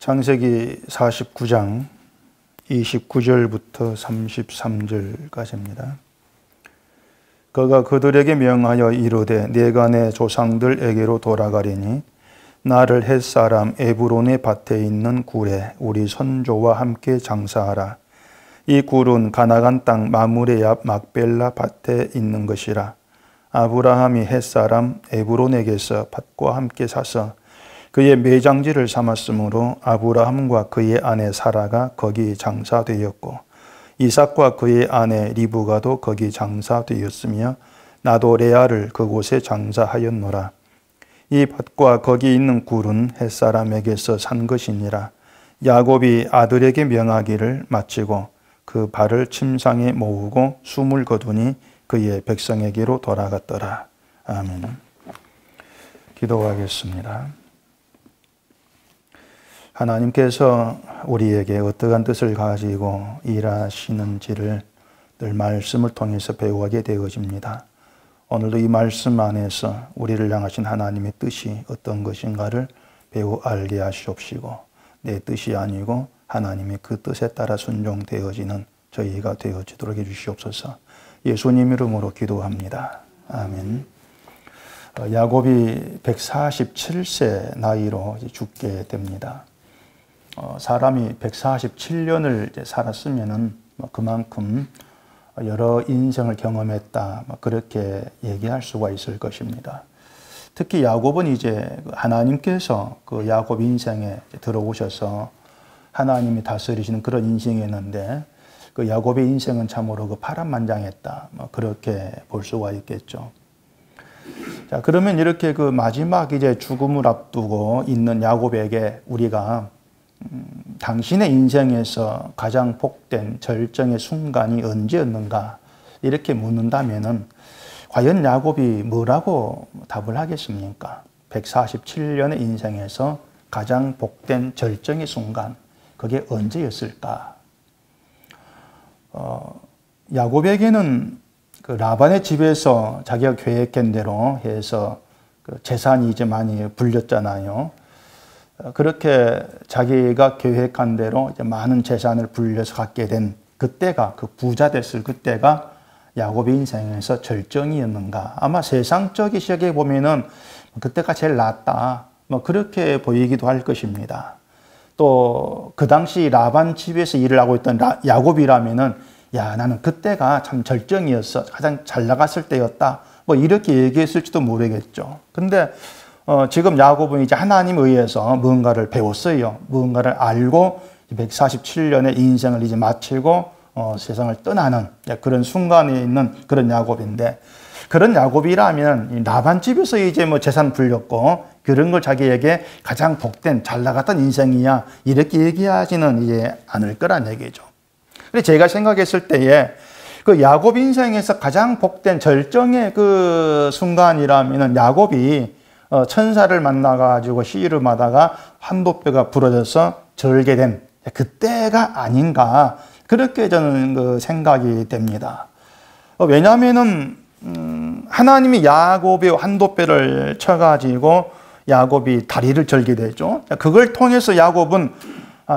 창세기 49장 29절부터 33절까지입니다. 그가 그들에게 명하여 이르되 내가 내 조상들에게로 돌아가리니 나를 헷사람 에브론의 밭에 있는 굴에 우리 선조와 함께 장사하라. 이 굴은 가나안 땅 마므레 앞 막벨라 밭에 있는 것이라. 아브라함이 헷사람 에브론에게서 밭과 함께 사서 그의 매장지를 삼았으므로 아브라함과 그의 아내 사라가 거기 장사되었고 이삭과 그의 아내 리브가도 거기 장사되었으며 나도 레아를 그곳에 장사하였노라. 이 밭과 거기 있는 굴은 헷사람에게서 산 것이니라. 야곱이 아들에게 명하기를 마치고 그 발을 침상에 모으고 숨을 거두니 그의 백성에게로 돌아갔더라. 아멘. 기도하겠습니다. 하나님께서 우리에게 어떠한 뜻을 가지고 일하시는지를 늘 말씀을 통해서 배우게 되어집니다. 오늘도 이 말씀 안에서 우리를 향하신 하나님의 뜻이 어떤 것인가를 배워 알게 하시옵시고 내 뜻이 아니고 하나님의 그 뜻에 따라 순종되어지는 저희가 되어지도록 해주시옵소서. 예수님 이름으로 기도합니다. 아멘. 야곱이 147세 나이로 죽게 됩니다. 사람이 147년을 살았으면은 그만큼 여러 인생을 경험했다, 그렇게 얘기할 수가 있을 것입니다. 특히 야곱은 이제 하나님께서 그 야곱 인생에 들어오셔서 하나님이 다스리시는 그런 인생이었는데 그 야곱의 인생은 참으로 그 파란만장했다, 그렇게 볼 수가 있겠죠. 자, 그러면 이렇게 그 마지막 이제 죽음을 앞두고 있는 야곱에게 우리가 당신의 인생에서 가장 복된 절정의 순간이 언제였는가 이렇게 묻는다면은 과연 야곱이 뭐라고 답을 하겠습니까? 147년의 인생에서 가장 복된 절정의 순간, 그게 언제였을까? 야곱에게는 그 라반의 집에서 자기가 계획한 대로 해서 그 재산이 이제 많이 불렸잖아요. 그렇게 자기가 계획한 대로 이제 많은 재산을 불려서 갖게 된 그때가, 그 부자 됐을 그때가 야곱의 인생에서 절정이었는가? 아마 세상적인 시각에 보면은 그때가 제일 낫다, 그렇게 보이기도 할 것입니다. 또 그 당시 라반 집에서 일을 하고 있던 야곱이라면은 야, 나는 그때가 참 절정이었어, 가장 잘 나갔을 때였다, 이렇게 얘기했을지도 모르겠죠. 근데 지금 야곱은 이제 하나님에 의해서 무언가를 배웠어요. 무언가를 알고 147년의 인생을 이제 마치고 세상을 떠나는 그런 순간에 있는 그런 야곱인데, 그런 야곱이라면 라반 집에서 이제 재산 불렸고 그런 걸 자기에게 가장 복된 잘 나갔던 인생이야, 이렇게 얘기하지는 이제 않을 거란 얘기죠. 근데 제가 생각했을 때에 그 야곱 인생에서 가장 복된 절정의 그 순간이라면 야곱이 천사를 만나가지고 씨름하다가 환도뼈가 부러져서 절게 된 그때가 아닌가, 그렇게 저는 그 생각이 됩니다. 왜냐하면은 하나님이 야곱의 환도뼈를 쳐가지고 야곱이 다리를 절게 되죠. 그걸 통해서 야곱은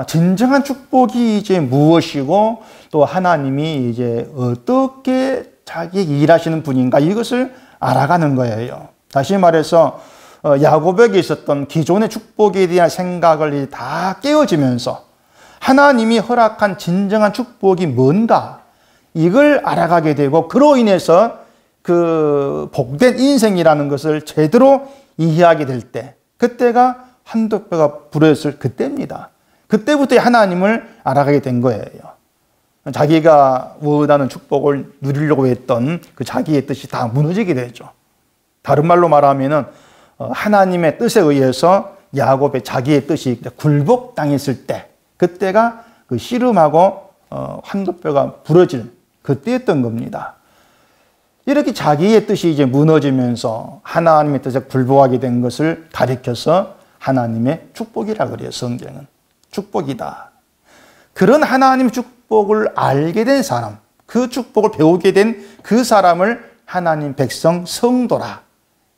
진정한 축복이 이제 무엇이고 또 하나님이 이제 어떻게 자기 일하시는 분인가, 이것을 알아가는 거예요. 다시 말해서 야곱에게 있었던 기존의 축복에 대한 생각을 다 깨어지면서 하나님이 허락한 진정한 축복이 뭔가, 이걸 알아가게 되고 그로 인해서 그 복된 인생이라는 것을 제대로 이해하게 될 때, 그때가 환도뼈가 부러졌을 그때입니다. 그때부터 하나님을 알아가게 된 거예요. 자기가 원하는 축복을 누리려고 했던 그 자기의 뜻이 다 무너지게 되죠. 다른 말로 말하면은 하나님의 뜻에 의해서 야곱의 자기의 뜻이 굴복당했을 때, 그때가 그 씨름하고 환도뼈가 부러질 그때였던 겁니다. 이렇게 자기의 뜻이 이제 무너지면서 하나님의 뜻에 굴복하게 된 것을 가리켜서 하나님의 축복이라 그래요. 성경은 축복이다. 그런 하나님의 축복을 알게 된 사람, 그 축복을 배우게 된 그 사람을 하나님 백성 성도라,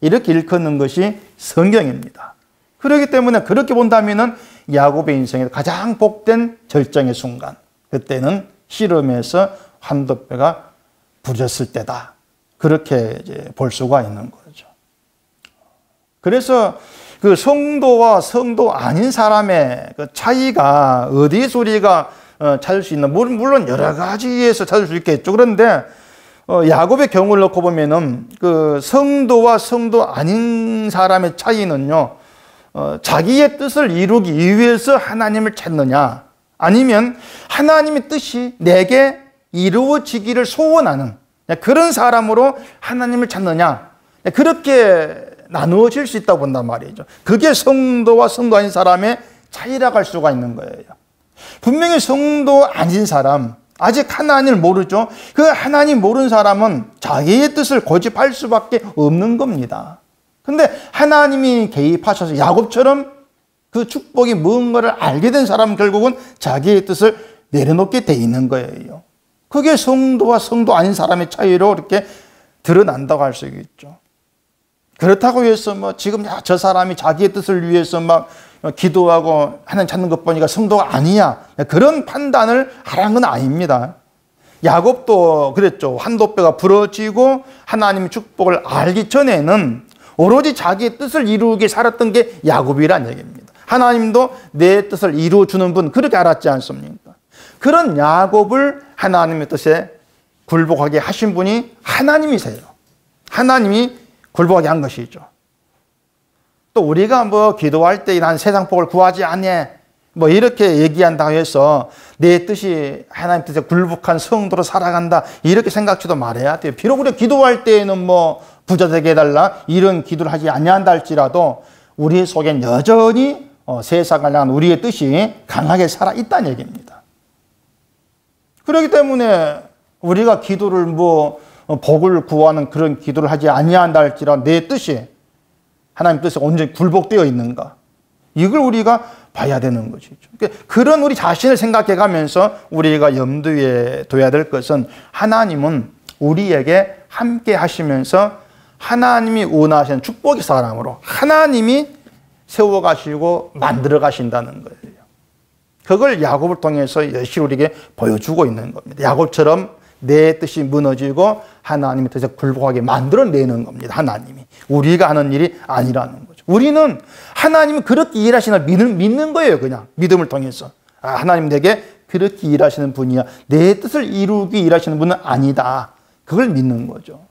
이렇게 일컫는 것이 성경입니다. 그렇기 때문에 그렇게 본다면은 야곱의 인생에 가장 복된 절정의 순간, 그때는 씨름에서 환도뼈가 부러졌을 때다. 그렇게 이제 볼 수가 있는 거죠. 그래서 그 성도와 성도 아닌 사람의 그 차이가 어디에서 우리가 찾을 수 있나? 물론 여러 가지에서 찾을 수 있겠죠. 그런데 야곱의 경우를 놓고 보면은 그 성도와 성도 아닌 사람의 차이는요, 자기의 뜻을 이루기 위해서 하나님을 찾느냐, 아니면 하나님의 뜻이 내게 이루어지기를 소원하는 그런 사람으로 하나님을 찾느냐, 그렇게 나누어질 수 있다고 본단 말이죠. 그게 성도와 성도 아닌 사람의 차이라고 할 수가 있는 거예요. 분명히 성도 아닌 사람, 아직 하나님을 모르죠. 그 하나님 모르는 사람은 자기의 뜻을 고집할 수밖에 없는 겁니다. 근데 하나님이 개입하셔서 야곱처럼 그 축복이 무언가를 알게 된 사람은 결국은 자기의 뜻을 내려놓게 돼 있는 거예요. 그게 성도와 성도 아닌 사람의 차이로 이렇게 드러난다고 할 수 있겠죠. 그렇다고 해서 지금 저 사람이 자기의 뜻을 위해서 기도하고 하나님 찾는 것 보니까 성도가 아니야, 그런 판단을 하라는 건 아닙니다. 야곱도 그랬죠. 환도뼈가 부러지고 하나님의 축복을 알기 전에는 오로지 자기의 뜻을 이루게 살았던 게 야곱이란 얘기입니다. 하나님도 내 뜻을 이루어주는 분, 그렇게 알았지 않습니까? 그런 야곱을 하나님의 뜻에 굴복하게 하신 분이 하나님이세요. 하나님이 굴복하게 한 것이죠. 또 우리가 기도할 때 난 세상 복을 구하지 않네, 이렇게 얘기한다고 해서 내 뜻이 하나님 뜻에 굴복한 성도로 살아간다, 이렇게 생각지도 말아야 돼요. 비록 우리가 기도할 때에는 부자 되게 해달라 이런 기도를 하지 아니한다 할지라도 우리 속엔 여전히 세상을 향한 우리의 뜻이 강하게 살아있다는 얘기입니다. 그렇기 때문에 우리가 기도를 복을 구하는 그런 기도를 하지 아니한다 할지라도 내 뜻이 하나님 뜻에 온전히 굴복되어 있는가, 이걸 우리가 봐야 되는 것이죠. 그런 우리 자신을 생각해 가면서 우리가 염두에 둬야 될 것은 하나님은 우리에게 함께 하시면서 하나님이 원하시는 축복의 사람으로 하나님이 세워가시고 만들어 가신다는 거예요. 그걸 야곱을 통해서 여실히 우리에게 보여주고 있는 겁니다. 야곱처럼 내 뜻이 무너지고 하나님의 뜻에 굴복하게 만들어내는 겁니다. 하나님이. 우리가 하는 일이 아니라는 거죠. 우리는 하나님이 그렇게 일하시는 믿는 거예요. 그냥 믿음을 통해서. 하나님 내게 그렇게 일하시는 분이야. 내 뜻을 이루기 일하시는 분은 아니다. 그걸 믿는 거죠.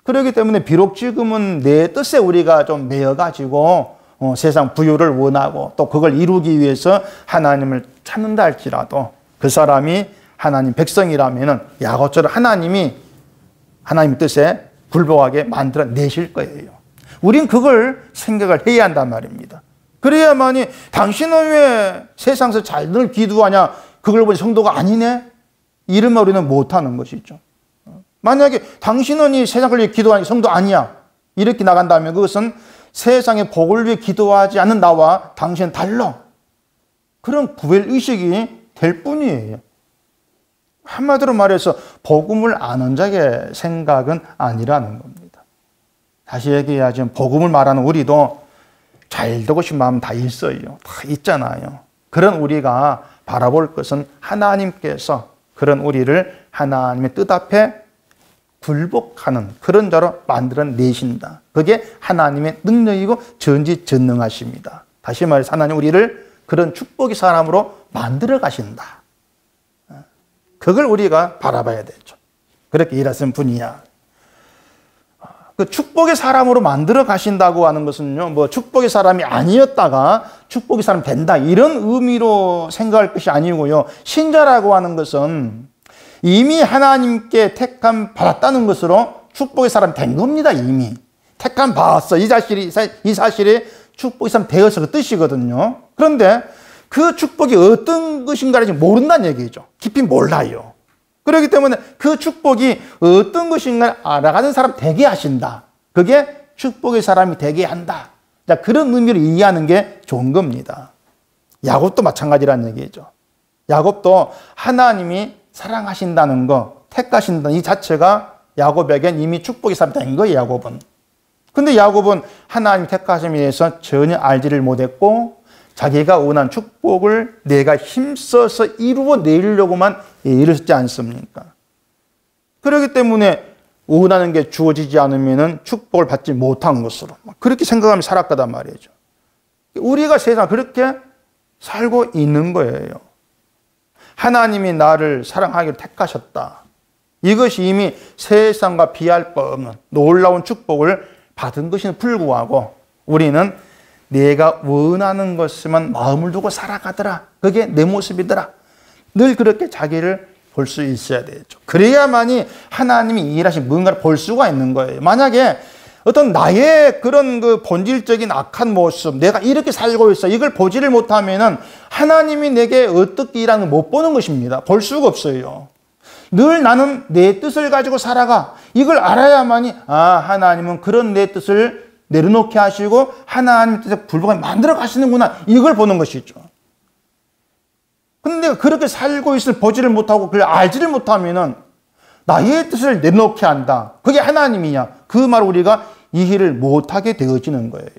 그렇기 때문에 비록 지금은 내 뜻에 우리가 좀 매여가지고 세상 부유를 원하고 또 그걸 이루기 위해서 하나님을 찾는다 할지라도 그 사람이 하나님 백성이라면 야곱처럼 하나님이 하나님의 뜻에 굴복하게 만들어 내실 거예요. 우린 그걸 생각을 해야 한단 말입니다. 그래야만이 당신은 왜 세상에서 잘 늘 기도하냐, 그걸 보니 성도가 아니네, 이런 말 우리는 못하는 것이죠. 만약에 당신은 이 세상을 위해 기도하니 성도 아니야, 이렇게 나간다면 그것은 세상의 복을 위해 기도하지 않는 나와 당신은 달라, 그런 구별의식이 될 뿐이에요. 한마디로 말해서 복음을 아는 자의 생각은 아니라는 겁니다. 다시 얘기하자면 복음을 말하는 우리도 잘 되고 싶은 마음 다 있어요. 다 있잖아요. 그런 우리가 바라볼 것은 하나님께서 그런 우리를 하나님의 뜻 앞에 굴복하는 그런 자로 만들어내신다. 그게 하나님의 능력이고 전지전능하십니다. 다시 말해서 하나님 우리를 그런 축복의 사람으로 만들어 가신다. 그걸 우리가 바라봐야 되죠. 그렇게 일하시는 분이야. 그 축복의 사람으로 만들어 가신다고 하는 것은요, 축복의 사람이 아니었다가 축복의 사람 된다, 이런 의미로 생각할 것이 아니고요. 신자라고 하는 것은 이미 하나님께 택함 받았다는 것으로 축복의 사람 된 겁니다. 이미 택함 받았어, 이 사실이 축복의 사람 되어서 그 뜻이거든요. 그런데 그 축복이 어떤 것인가를 지금 모른다는 얘기죠. 깊이 몰라요. 그렇기 때문에 그 축복이 어떤 것인가를 알아가는 사람 되게 하신다. 그게 축복의 사람이 되게 한다. 자, 그런 의미로 이해하는 게 좋은 겁니다. 야곱도 마찬가지라는 얘기죠. 야곱도 하나님이 사랑하신다는 거, 택하신다는 이 자체가 야곱에겐 이미 축복의 사람이 된 거예요. 야곱은. 근데 야곱은 하나님 택하심에 대해서 전혀 알지를 못했고 자기가 원한 축복을 내가 힘써서 이루어내려고만 일을 했지 않습니까? 그렇기 때문에 원하는 게 주어지지 않으면 축복을 받지 못한 것으로 그렇게 생각하며 살았거단 말이죠. 우리가 세상 그렇게 살고 있는 거예요. 하나님이 나를 사랑하기를 택하셨다. 이것이 이미 세상과 비할 바 없는 놀라운 축복을 받은 것에는 불구하고 우리는 내가 원하는 것에만 마음을 두고 살아가더라. 그게 내 모습이더라. 늘 그렇게 자기를 볼 수 있어야 되죠. 그래야만이 하나님이 일하신 뭔가를 볼 수가 있는 거예요. 만약에 어떤 나의 그런 그 본질적인 악한 모습, 내가 이렇게 살고 있어. 이걸 보지를 못하면은 하나님이 내게 어떻게 일하는 걸 못 보는 것입니다. 볼 수가 없어요. 늘 나는 내 뜻을 가지고 살아가. 이걸 알아야만이 하나님은 그런 내 뜻을 내려놓게 하시고 하나님 뜻에 불복하게 만들어 가시는구나. 이걸 보는 것이죠. 근데 그렇게 살고 있을 보지를 못하고 그걸 알지를 못하면은 나의 뜻을 내려놓게 한다. 그게 하나님이냐. 그 말을 우리가 이해를 못하게 되어지는 거예요.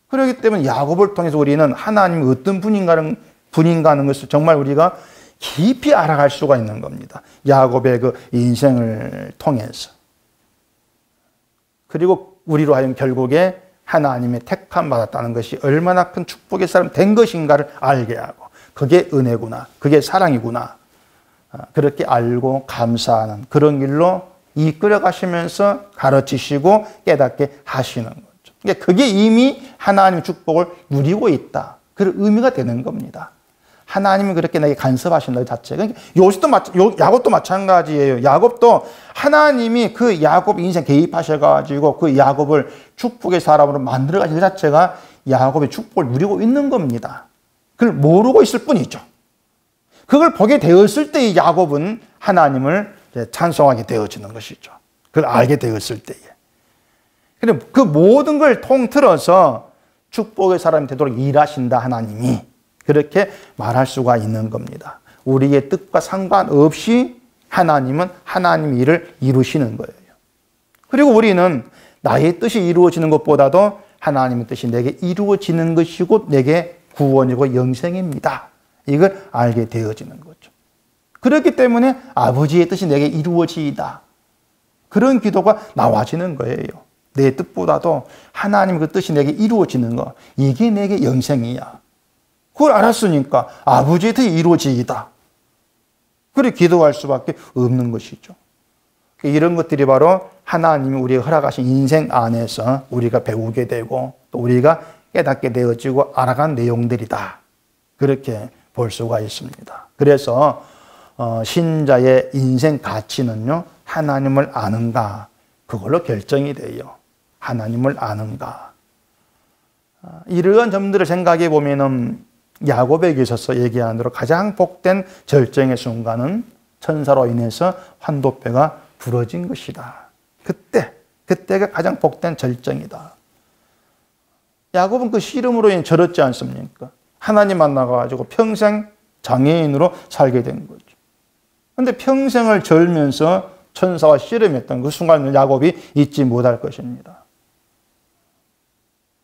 그렇기 때문에 야곱을 통해서 우리는 하나님이 어떤 분인가 하는 것을 정말 우리가 깊이 알아갈 수가 있는 겁니다. 야곱의 그 인생을 통해서. 그리고 우리로 하여금 결국에 하나님의 택함 받았다는 것이 얼마나 큰 축복의 사람 된 것인가를 알게 하고 그게 은혜구나. 그게 사랑이구나. 그렇게 알고 감사하는 그런 길로 이끌어 가시면서 가르치시고 깨닫게 하시는 거죠. 그게 이미 하나님의 축복을 누리고 있다. 그런 의미가 되는 겁니다. 하나님이 그렇게 내게 간섭하신다 자체가. 야곱도 마찬가지예요. 야곱도 하나님이 그 야곱 인생 개입하셔가지고 그 야곱을 축복의 사람으로 만들어 가신 그 자체가 야곱의 축복을 누리고 있는 겁니다. 그걸 모르고 있을 뿐이죠. 그걸 보게 되었을 때 야곱은 하나님을 찬송하게 되어지는 것이죠. 그걸 알게 되었을 때에. 근데 그 모든 걸 통틀어서 축복의 사람이 되도록 일하신다 하나님이. 그렇게 말할 수가 있는 겁니다. 우리의 뜻과 상관없이 하나님은 하나님의 일을 이루시는 거예요. 그리고 우리는 나의 뜻이 이루어지는 것보다도 하나님의 뜻이 내게 이루어지는 것이고 내게 구원이고 영생입니다. 이걸 알게 되어지는 거죠. 그렇기 때문에 아버지의 뜻이 내게 이루어지이다. 그런 기도가 나와지는 거예요. 내 뜻보다도 하나님 그 뜻이 내게 이루어지는 거. 이게 내게 영생이야. 그걸 알았으니까 아버지의 뜻이 이루어지이다. 그래 기도할 수밖에 없는 것이죠. 이런 것들이 바로 하나님이 우리가 허락하신 인생 안에서 우리가 배우게 되고 또 우리가 깨닫게 되어지고 알아간 내용들이다. 그렇게 볼 수가 있습니다. 그래서 신자의 인생 가치는요. 하나님을 아는가 그걸로 결정이 돼요. 하나님을 아는가. 이러한 점들을 생각해 보면은 야곱에게 있어서 얘기하는 대로 가장 복된 절정의 순간은 천사로 인해서 환도뼈가 부러진 것이다. 그때가 가장 복된 절정이다. 야곱은 그 씨름으로 인해 절었지 않습니까? 하나님 만나가지고 평생 장애인으로 살게 된 거죠. 그런데 평생을 절면서 천사와 씨름했던 그 순간을 야곱이 잊지 못할 것입니다.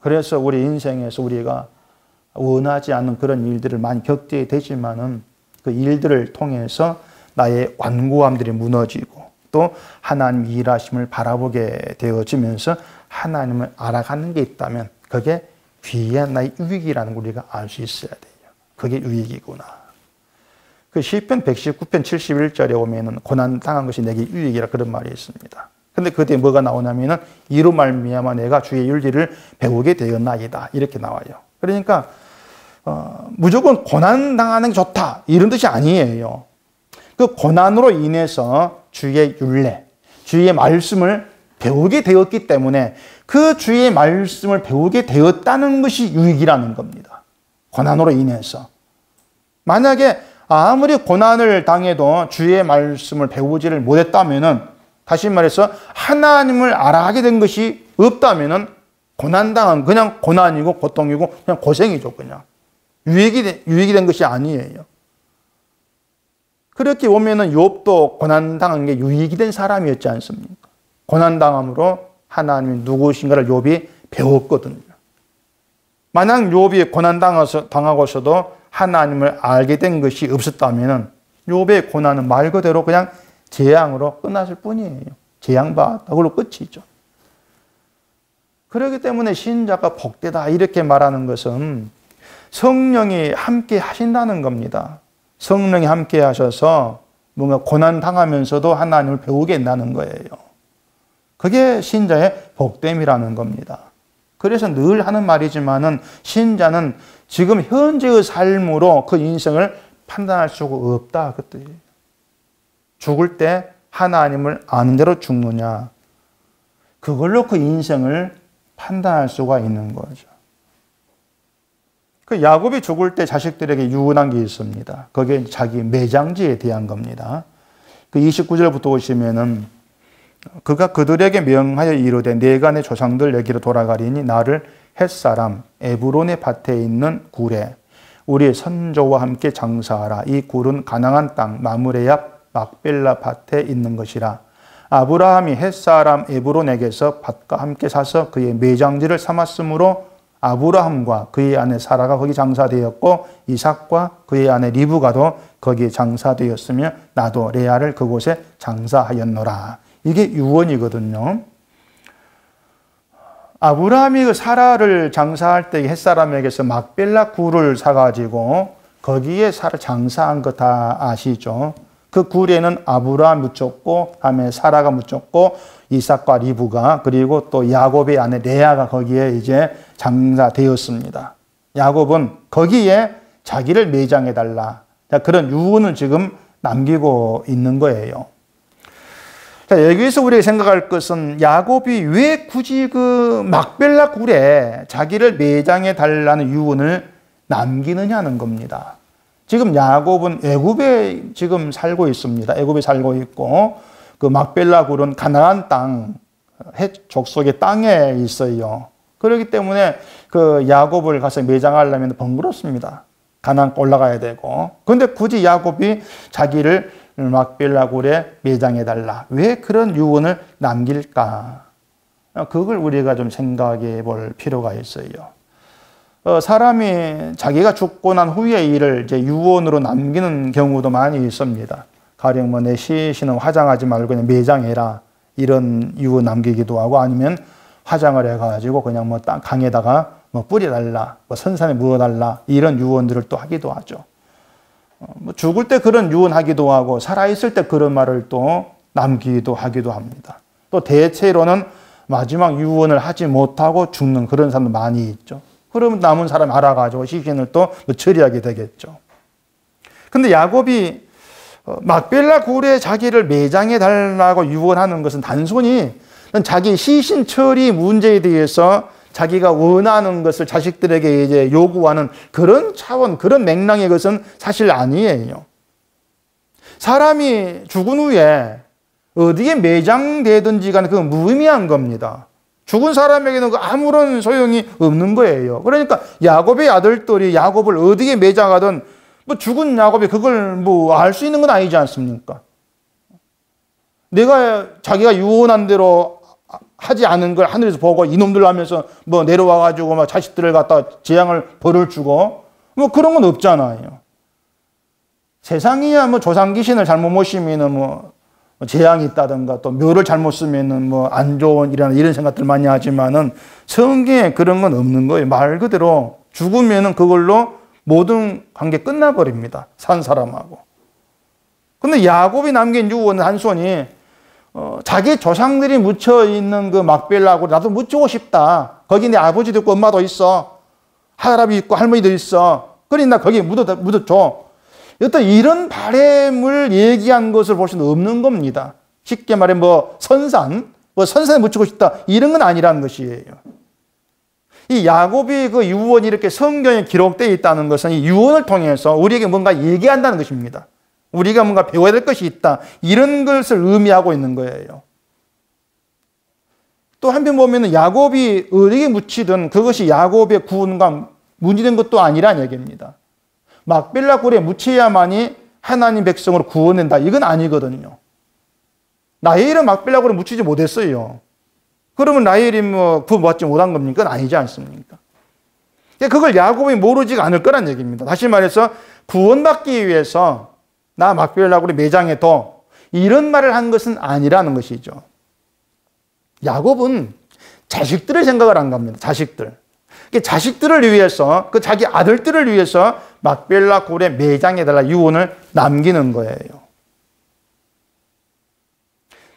그래서 우리 인생에서 우리가 원하지 않는 그런 일들을 많이 겪게 되지만은 그 일들을 통해서 나의 완고함들이 무너지고 또 하나님 일하심을 바라보게 되어지면서 하나님을 알아가는 게 있다면 그게 귀한 나의 유익이라는 걸 우리가 알 수 있어야 돼요. 그게 유익이구나. 그 시편 119편 71절에 보면은 고난 당한 것이 내게 유익이라 그런 말이 있습니다. 근데 그때 뭐가 나오냐면은 이로 말미암아 내가 주의 윤리를 배우게 되었나이다. 이렇게 나와요. 그러니까 무조건 고난 당하는 게 좋다. 이런 뜻이 아니에요. 그 고난으로 인해서 주의 율례, 주의 말씀을 배우게 되었기 때문에 그 주의 말씀을 배우게 되었다는 것이 유익이라는 겁니다. 고난으로 인해서. 만약에 아무리 고난을 당해도 주의 말씀을 배우지를 못했다면은 다시 말해서 하나님을 알아가게 된 것이 없다면은 고난당한 그냥 고난이고 고통이고 그냥 고생이죠. 그냥. 유익이 된 것이 아니에요. 그렇게 보면은 욥도 고난당한 게 유익이 된 사람이었지 않습니까? 고난당함으로 하나님이 누구신가를 욥이 배웠거든요. 만약 욥이 고난당하고서도 하나님을 알게 된 것이 없었다면 욥의 고난은 말 그대로 그냥 재앙으로 끝났을 뿐이에요. 재앙받았다. 그걸로 끝이죠. 그렇기 때문에 신자가 복되다 이렇게 말하는 것은 성령이 함께 하신다는 겁니다. 성령이 함께 하셔서 뭔가 고난 당하면서도 하나님을 배우게 한다는 거예요. 그게 신자의 복됨이라는 겁니다. 그래서 늘 하는 말이지만은 신자는 지금 현재의 삶으로 그 인생을 판단할 수가 없다. 그 뜻이에요. 죽을 때 하나님을 아는 대로 죽느냐. 그걸로 그 인생을 판단할 수가 있는 거죠. 그 야곱이 죽을 때 자식들에게 유언한 게 있습니다. 그게 자기 매장지에 대한 겁니다. 그 29절부터 보시면은 그가 그들에게 명하여 이르되 내가 내 조상들에게로 돌아가리니 나를 햇사람 에브론의 밭에 있는 굴에 우리 선조와 함께 장사하라. 이 굴은 가나안 땅 마므레 앞 막벨라 밭에 있는 것이라. 아브라함이 햇사람 에브론에게서 밭과 함께 사서 그의 매장지를 삼았으므로 아브라함과 그의 아내 사라가 거기 장사되었고 이삭과 그의 아내 리브가도 거기에 장사되었으며 나도 레아를 그곳에 장사하였노라. 이게 유언이거든요. 아브라함이 그 사라를 장사할 때 햇사람에게서 막벨라 굴을 사가지고 거기에 사라 장사한 거 다 아시죠? 그 굴에는 아브라함 묻혔고 다음에 사라가 묻혔고 이삭과 리브가 그리고 또 야곱의 아내 레아가 거기에 이제 장사되었습니다. 야곱은 거기에 자기를 매장해달라. 그런 유언을 지금 남기고 있는 거예요. 자, 여기서 우리가 생각할 것은 야곱이 왜 굳이 그 막벨라 굴에 자기를 매장해달라는 유언을 남기느냐는 겁니다. 지금 야곱은 애굽에 지금 살고 있습니다. 애굽에 살고 있고 그 막벨라 굴은 가나안 땅, 헷 족속의 땅에 있어요. 그렇기 때문에 그 야곱을 가서 매장하려면 번거롭습니다. 가나안 올라가야 되고. 그런데 굳이 야곱이 자기를 막벨라 굴에 매장해달라. 왜 그런 유언을 남길까? 그걸 우리가 좀 생각해 볼 필요가 있어요. 사람이 자기가 죽고 난 후의 일을 이제 유언으로 남기는 경우도 많이 있습니다. 가령 뭐 내 시신은 화장하지 말고 그냥 매장해라. 이런 유언 남기기도 하고 아니면 화장을 해가지고 그냥 뭐 땅 강에다가 뭐 뿌려달라. 뭐 선산에 묻어달라. 이런 유언들을 또 하기도 하죠. 뭐 죽을 때 그런 유언하기도 하고 살아있을 때 그런 말을 또 남기기도 하기도 합니다. 또 대체로는 마지막 유언을 하지 못하고 죽는 그런 사람도 많이 있죠. 그러면 남은 사람 알아가지고 시신을 또 처리하게 되겠죠. 근데 야곱이 막벨라 굴에 자기를 매장해 달라고 유언하는 것은 단순히 자기 시신 처리 문제에 대해서 자기가 원하는 것을 자식들에게 이제 요구하는 그런 차원, 그런 맥락의 것은 사실 아니에요. 사람이 죽은 후에 어디에 매장되든지 간에 그건 무의미한 겁니다. 죽은 사람에게는 아무런 소용이 없는 거예요. 그러니까 야곱의 아들들이 야곱을 어디에 매장하든 뭐 죽은 야곱이 그걸 뭐 알 수 있는 건 아니지 않습니까? 내가 자기가 유언한 대로 하지 않은 걸 하늘에서 보고 이놈들 하면서 뭐 내려와가지고 막 자식들을 갖다 재앙을 벌을 주고 뭐 그런 건 없잖아요. 세상이야 뭐 조상 귀신을 잘못 모시면은 뭐 재앙이 있다든가 또 묘를 잘못 쓰면은 뭐 안 좋은 일이나 이런 생각들 많이 하지만은 성경에 그런 건 없는 거예요. 말 그대로 죽으면은 그걸로 모든 관계 끝나버립니다. 산 사람하고. 근데 야곱이 남긴 유언은 단순히 자기 조상들이 묻혀 있는 그 막벨라고 나도 묻히고 싶다. 거기 내 아버지도 있고 엄마도 있어. 할아버지 있고 할머니도 있어. 그러니 나 거기에 묻어줘. 어떤 이런 바램을 얘기한 것을 볼 수는 없는 겁니다. 쉽게 말해 선산에 묻히고 싶다. 이런 건 아니라는 것이에요. 이 야곱이 그 유언이 이렇게 성경에 기록되어 있다는 것은 이 유언을 통해서 우리에게 뭔가 얘기한다는 것입니다. 우리가 뭔가 배워야 될 것이 있다. 이런 것을 의미하고 있는 거예요. 또 한편 보면 야곱이 어디에 묻히든 그것이 야곱의 구원과 문제된 것도 아니라는 얘기입니다. 막벨라 굴에 묻혀야만이 하나님 백성으로 구원된다. 이건 아니거든요. 나의 이름 막벨라 굴에 묻히지 못했어요. 그러면 라헬이 뭐 구원받지 못한 겁니까? 아니지 않습니까? 그걸 야곱이 모르지가 않을 거란 얘기입니다. 다시 말해서 구원받기 위해서 나 막벨라굴에 매장해둬, 이런 말을 한 것은 아니라는 것이죠. 야곱은 자식들을 생각을 한 겁니다. 자식들. 자식들을 위해서, 그 자기 아들들을 위해서 막벨라 굴에 매장해달라 유언을 남기는 거예요.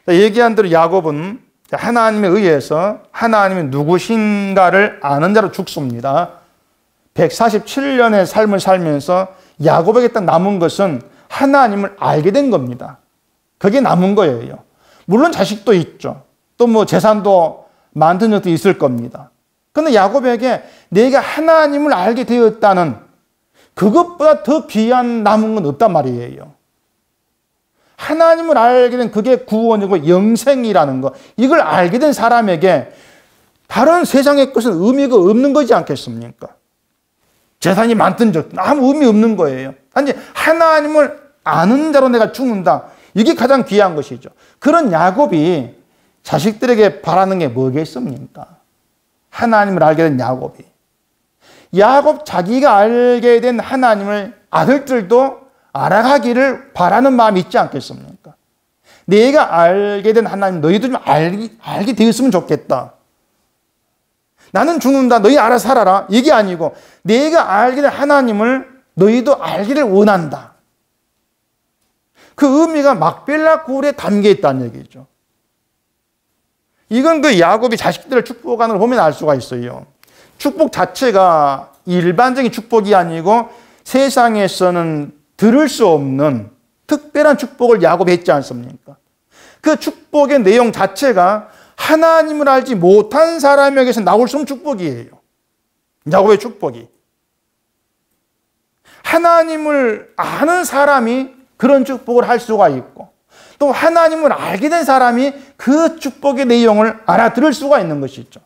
얘기한 대로 야곱은 하나님에 의해서 하나님이 누구신가를 아는 자로 죽습니다. 147년의 삶을 살면서 야곱에게 딱 남은 것은 하나님을 알게 된 겁니다. 그게 남은 거예요. 물론 자식도 있죠. 또 뭐 재산도 많던 적도 있을 겁니다. 그런데 야곱에게 내가 하나님을 알게 되었다는 그것보다 더 귀한 남은 건 없단 말이에요. 하나님을 알게 된 그게 구원이고 영생이라는 거, 이걸 알게 된 사람에게 다른 세상의 것은 의미가 없는 거지 않겠습니까? 재산이 많든 적든 아무 의미 없는 거예요. 단지 하나님을 아는 자로 내가 죽는다. 이게 가장 귀한 것이죠. 그런 야곱이 자식들에게 바라는 게 뭐겠습니까? 하나님을 알게 된 야곱이. 야곱 자기가 알게 된 하나님을 아들들도 알아가기를 바라는 마음이 있지 않겠습니까? 내가 알게 된 하나님 너희도 좀 알게 되었으면 좋겠다. 나는 죽는다. 너희 알아 살아라. 이게 아니고 내가 알게 된 하나님을 너희도 알기를 원한다. 그 의미가 막벨라 굴에 담겨 있다는 얘기죠. 이건 그 야곱이 자식들을 축복하는 걸 보면 알 수가 있어요. 축복 자체가 일반적인 축복이 아니고 세상에서는 들을 수 없는 특별한 축복을 야곱이 했지 않습니까? 그 축복의 내용 자체가 하나님을 알지 못한 사람에게서 나올 수 없는 축복이에요. 야곱의 축복이. 하나님을 아는 사람이 그런 축복을 할 수가 있고 또 하나님을 알게 된 사람이 그 축복의 내용을 알아들을 수가 있는 것이죠.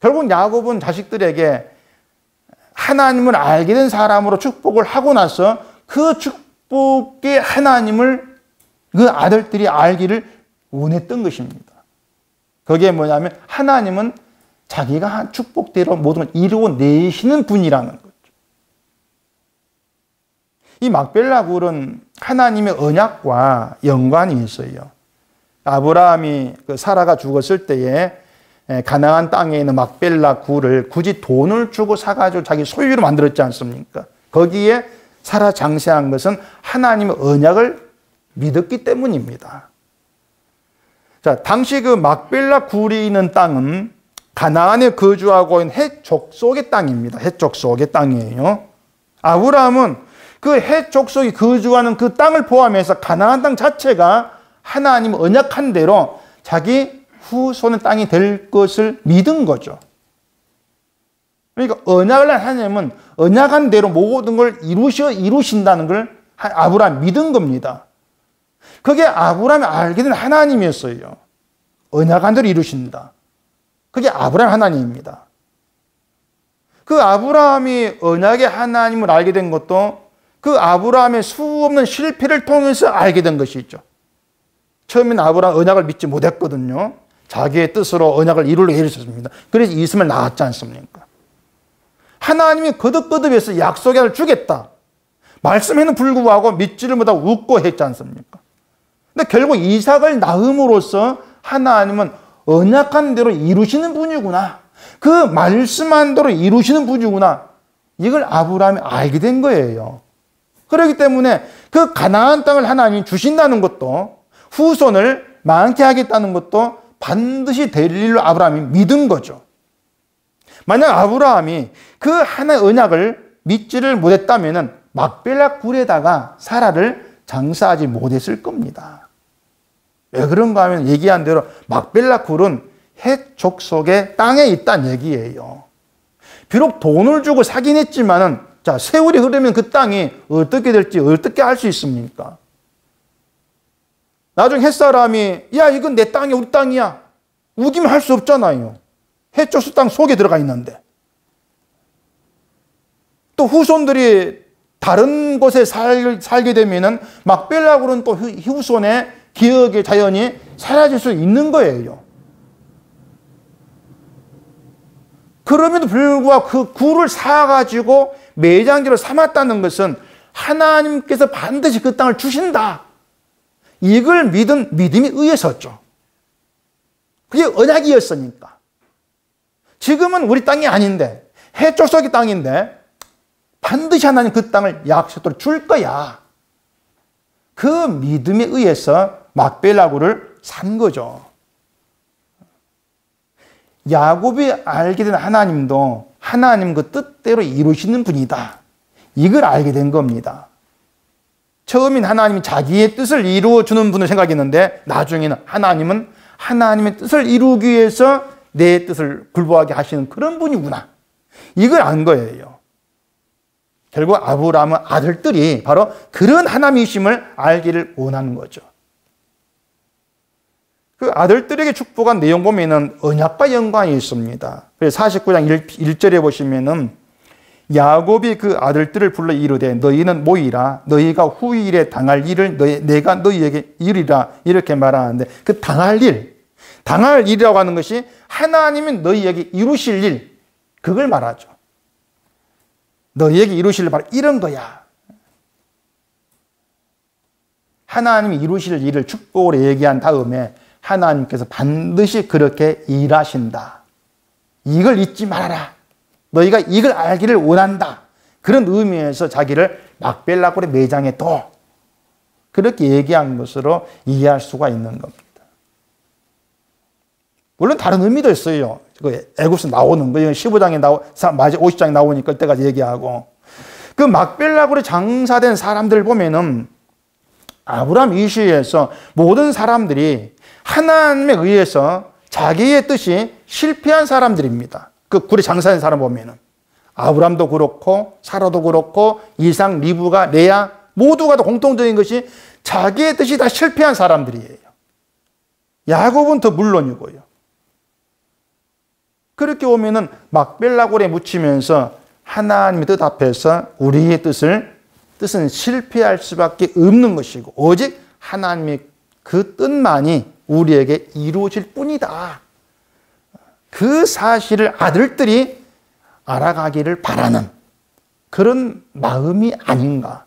결국 야곱은 자식들에게 하나님을 알게 된 사람으로 축복을 하고 나서 그 축복의 하나님을 그 아들들이 알기를 원했던 것입니다. 그게 뭐냐면 하나님은 자기가 한 축복대로 모든 걸 이루어내시는 분이라는 거죠. 이 막벨라 굴은 하나님의 언약과 연관이 있어요. 아브라함이 그 사라가 죽었을 때에 가나안 땅에 있는 막벨라 굴을 굳이 돈을 주고 사가지고 자기 소유로 만들었지 않습니까? 거기에 사라 장세한 것은 하나님의 언약을 믿었기 때문입니다. 자, 당시 그 막벨라 굴이 있는 땅은 가나안에 거주하고 있는 헷 족속의 땅입니다. 헷 족속의 땅이에요. 아브라함은 그 헷 족속이 거주하는 그 땅을 포함해서 가나안 땅 자체가 하나님 언약한 대로 자기 후손의 땅이 될 것을 믿은 거죠. 그러니까 언약을 한 하나님은 언약한 대로 모든 걸 이루신다는 걸 아브라함이 믿은 겁니다. 그게 아브라함이 알게 된 하나님이었어요. 언약한 대로 이루신다. 그게 아브라함 하나님입니다. 그 아브라함이 언약의 하나님을 알게 된 것도 그 아브라함의 수없는 실패를 통해서 알게 된 것이죠. 처음에는 아브라함 언약을 믿지 못했거든요. 자기의 뜻으로 언약을 이루려고 했었습니다. 그래서 이스마엘 낳았지 않습니까? 하나님이 거듭거듭해서 약속의 아들을 주겠다. 말씀에는 불구하고 믿지를 못하고 웃고 했지 않습니까? 근데 결국 이삭을 낳음으로써 하나님은 언약한 대로 이루시는 분이구나. 그 말씀한 대로 이루시는 분이구나. 이걸 아브라함이 알게 된 거예요. 그렇기 때문에 그 가나안 땅을 하나님이 주신다는 것도 후손을 많게 하겠다는 것도 반드시 될 일로 아브라함이 믿은 거죠. 만약 아브라함이 그 하나의 언약을 믿지를 못했다면 막벨라 굴에다가 사라를 장사하지 못했을 겁니다. 왜 그런가 하면 얘기한 대로 막벨라 굴은 헷 족속의 땅에 있다는 얘기예요. 비록 돈을 주고 사긴 했지만은 자, 세월이 흐르면 그 땅이 어떻게 될지 어떻게 알 수 있습니까? 나중에 햇사람이 야 이건 내 땅이 우리 땅이야 우기면 할 수 없잖아요. 햇조수 땅 속에 들어가 있는데. 또 후손들이 다른 곳에 살게 되면은 막벨라 굴은 또 후손의 기억의 자연이 사라질 수 있는 거예요. 그럼에도 불구하고 그 굴을 사가지고 매장지로 삼았다는 것은 하나님께서 반드시 그 땅을 주신다. 이걸 믿은 믿음이 의했었죠. 그게 언약이었으니까. 지금은 우리 땅이 아닌데, 해족속의 땅인데 반드시 하나님 그 땅을 약속대로 줄 거야. 그 믿음에 의해서 막벨라굴을 산 거죠. 야곱이 알게 된 하나님도 하나님 그 뜻대로 이루시는 분이다. 이걸 알게 된 겁니다. 처음엔 하나님이 자기의 뜻을 이루어주는 분을 생각했는데 나중에는 하나님은 하나님의 뜻을 이루기 위해서 내 뜻을 굴복하게 하시는 그런 분이구나. 이걸 안 거예요. 결국 아브라함은 아들들이 바로 그런 하나님이심을 알기를 원하는 거죠. 그 아들들에게 축복한 내용 보면은 언약과 연관이 있습니다. 그래서 49장 1절에 보시면은 야곱이 그 아들들을 불러 이르되 너희는 모이라 너희가 후일에 당할 일을 내가 너희에게 이르리라 이렇게 말하는데 그 당할 일이라고 하는 것이 하나님이 너희에게 이루실 일 그걸 말하죠. 너희에게 이루실 일 바로 이런 거야. 하나님이 이루실 일을 축복으로 얘기한 다음에 하나님께서 반드시 그렇게 일하신다. 이걸 잊지 말아라. 너희가 이걸 알기를 원한다. 그런 의미에서 자기를 막벨라굴의 매장에 둬. 그렇게 얘기한 것으로 이해할 수가 있는 겁니다. 물론 다른 의미도 있어요. 애굽에서 나오는 거. 15장에 마지 50장에 나오니까 그때까지 얘기하고. 그 막벨라굴에 장사된 사람들 보면은 아브라함 이슈에서 모든 사람들이 하나님에 의해서 자기의 뜻이 실패한 사람들입니다. 그 굴에 장사된 사람 보면은 아브라함도 그렇고 사라도 그렇고 이삭, 리브가, 레아 모두가 다 공통적인 것이 자기의 뜻이 다 실패한 사람들이에요. 야곱은 더 물론이고요. 그렇게 오면은 막벨라굴에 묻히면서 하나님의 뜻 앞에서 우리의 뜻은 실패할 수밖에 없는 것이고 오직 하나님의 그 뜻만이 우리에게 이루어질 뿐이다. 그 사실을 아들들이 알아가기를 바라는 그런 마음이 아닌가.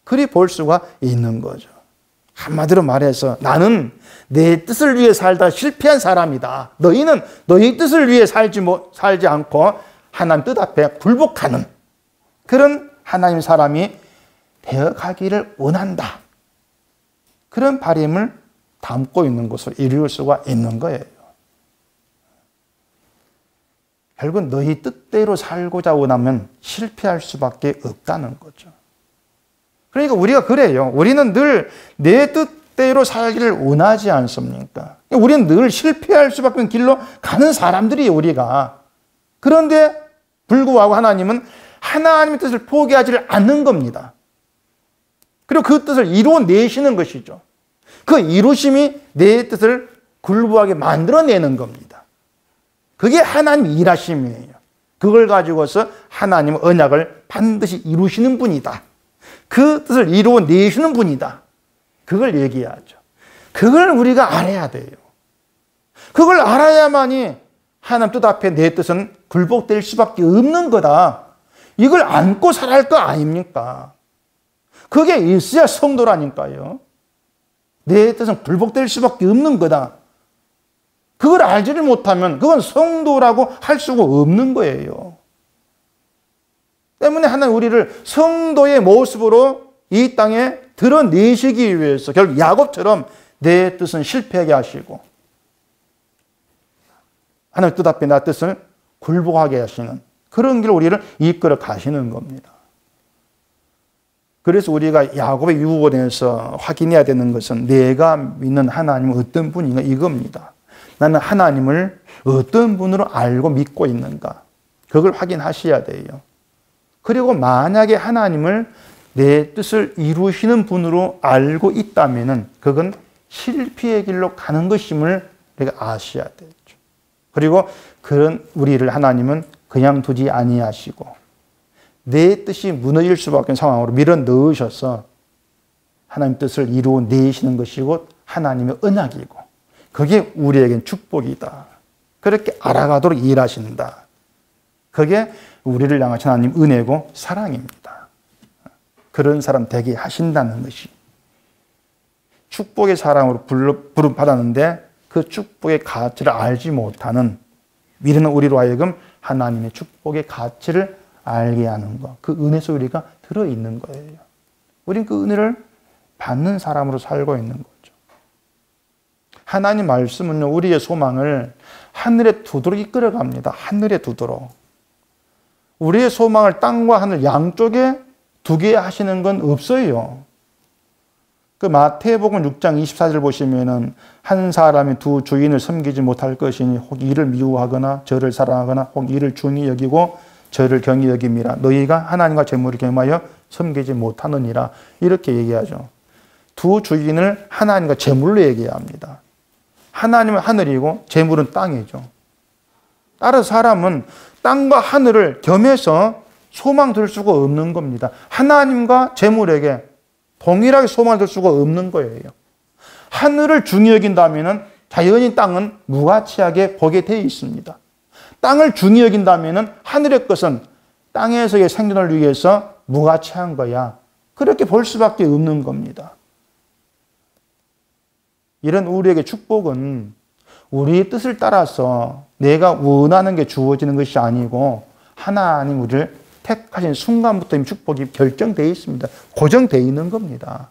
그리 볼 수가 있는 거죠. 한마디로 말해서 나는 내 뜻을 위해 살다 실패한 사람이다. 너희는 너희 뜻을 위해 살지 않고 하나님 뜻 앞에 굴복하는 그런 하나님 사람이 되어가기를 원한다. 그런 바람을 담고 있는 것으로 이룰 수가 있는 거예요. 결국 너희 뜻대로 살고자 원하면 실패할 수밖에 없다는 거죠. 그러니까 우리가 그래요. 우리는 늘 내 뜻대로 살기를 원하지 않습니까? 우리는 늘 실패할 수밖에 없는 길로 가는 사람들이에요, 우리가. 그런데 불구하고 하나님은 하나님의 뜻을 포기하지 않는 겁니다. 그리고 그 뜻을 이루어내시는 것이죠. 그 이루심이 내 뜻을 굴복하게 만들어내는 겁니다. 그게 하나님 일하심이에요. 그걸 가지고서 하나님은 언약을 반드시 이루시는 분이다. 그 뜻을 이루어내시는 분이다. 그걸 얘기하죠. 그걸 우리가 알아야 돼요. 그걸 알아야만이 하나님 뜻 앞에 내 뜻은 굴복될 수밖에 없는 거다. 이걸 안고 살아야 할 거 아닙니까? 그게 있어야 성도라니까요. 내 뜻은 굴복될 수밖에 없는 거다. 그걸 알지를 못하면 그건 성도라고 할 수가 없는 거예요. 때문에 하나님 우리를 성도의 모습으로 이 땅에 드러내시기 위해서 결국 야곱처럼 내 뜻은 실패하게 하시고 하나님 뜻 앞에 나 뜻을 굴복하게 하시는 그런 길을 우리를 이끌어 가시는 겁니다. 그래서 우리가 야곱의 유언에서 확인해야 되는 것은 내가 믿는 하나님은 어떤 분인가 이겁니다. 나는 하나님을 어떤 분으로 알고 믿고 있는가. 그걸 확인하셔야 돼요. 그리고 만약에 하나님을 내 뜻을 이루시는 분으로 알고 있다면 그건 실패의 길로 가는 것임을 우리가 아셔야 되죠. 그리고 그런 우리를 하나님은 그냥 두지 아니하시고 내 뜻이 무너질 수밖에 없는 상황으로 밀어 넣으셔서 하나님 뜻을 이루어내시는 것이고 하나님의 언약이고 그게 우리에겐 축복이다. 그렇게 알아가도록 일하신다. 그게 우리를 향하신 하나님 은혜고 사랑입니다. 그런 사람 되게 하신다는 것이. 축복의 사랑으로 부름받았는데 그 축복의 가치를 알지 못하는 미련한 우리로 하여금 하나님의 축복의 가치를 알게 하는 것. 그 은혜 속에 우리가 들어있는 거예요. 우린 그 은혜를 받는 사람으로 살고 있는 거죠. 하나님 말씀은요, 우리의 소망을 하늘에 두도록 이끌어갑니다. 하늘에 두도록. 우리의 소망을 땅과 하늘 양쪽에 두게 하시는 건 없어요. 그 마태복음 6장 24절 보시면은 한 사람이 두 주인을 섬기지 못할 것이니 혹 이를 미워하거나 저를 사랑하거나 혹 이를 중히 여기고 저를 경히 여김이라. 너희가 하나님과 재물을 겸하여 섬기지 못하느니라. 이렇게 얘기하죠. 두 주인을 하나님과 재물로 얘기합니다. 하나님은 하늘이고 재물은 땅이죠. 따라서 사람은 땅과 하늘을 겸해서 소망 들 수가 없는 겁니다. 하나님과 재물에게 동일하게 소망을 들 수가 없는 거예요. 하늘을 중히 여긴다면 자연히 땅은 무가치하게 보게 되어 있습니다. 땅을 중히 여긴다면 하늘의 것은 땅에서의 생존을 위해서 무가치한 거야. 그렇게 볼 수밖에 없는 겁니다. 이런 우리에게 축복은 우리의 뜻을 따라서 내가 원하는 게 주어지는 것이 아니고 하나님 우리를 택하신 순간부터 이 축복이 결정되어 있습니다. 고정되어 있는 겁니다.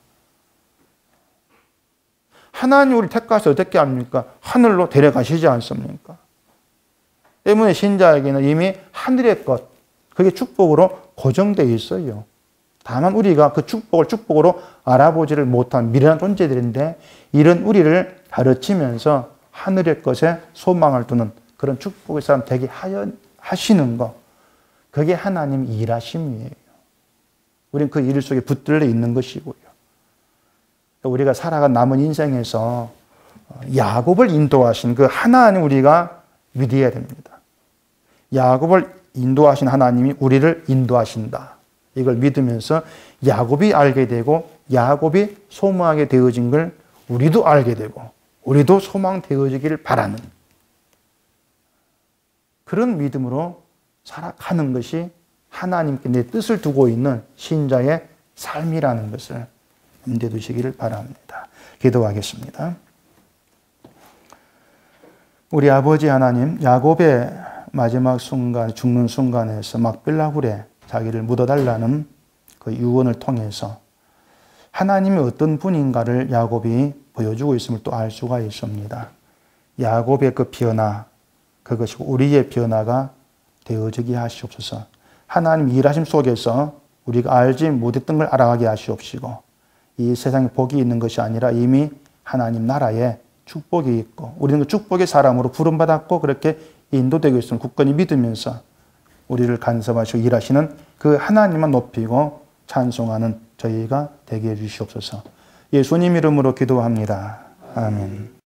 하나님 우리를 택하셔서 어떻게 합니까? 하늘로 데려가시지 않습니까? 때문에 신자에게는 이미 하늘의 것, 그게 축복으로 고정되어 있어요. 다만 우리가 그 축복을 축복으로 알아보지를 못한 미련한 존재들인데 이런 우리를 가르치면서 하늘의 것에 소망을 두는 그런 축복의 사람 되게 하시는 것, 그게 하나님 일하심이에요. 우리는 그 일 속에 붙들려 있는 것이고요. 우리가 살아간 남은 인생에서 야곱을 인도하신 그 하나님 우리가 믿어야 됩니다. 야곱을 인도하신 하나님이 우리를 인도하신다. 이걸 믿으면서 야곱이 알게 되고 야곱이 소망하게 되어진 걸 우리도 알게 되고 우리도 소망되어지기를 바라는 그런 믿음으로 살아가는 것이 하나님께 내 뜻을 두고 있는 신자의 삶이라는 것을 염두에 두시기를 바랍니다. 기도하겠습니다. 우리 아버지 하나님, 야곱의 마지막 순간, 죽는 순간에서 막벨라굴에 자기를 묻어달라는 그 유언을 통해서 하나님이 어떤 분인가를 야곱이 보여주고 있음을 또 알 수가 있습니다. 야곱의 그 변화, 그것이 우리의 변화가 되어지게 하시옵소서. 하나님 일하심 속에서 우리가 알지 못했던 걸 알아가게 하시옵시고 이 세상에 복이 있는 것이 아니라 이미 하나님 나라에 축복이 있고 우리는 그 축복의 사람으로 부름받았고 그렇게 인도되고 있음을 굳건히 믿으면서 우리를 간섭하시고 일하시는 그 하나님만 높이고 찬송하는 저희가 되게 해주시옵소서. 예수님 이름으로 기도합니다. 아멘.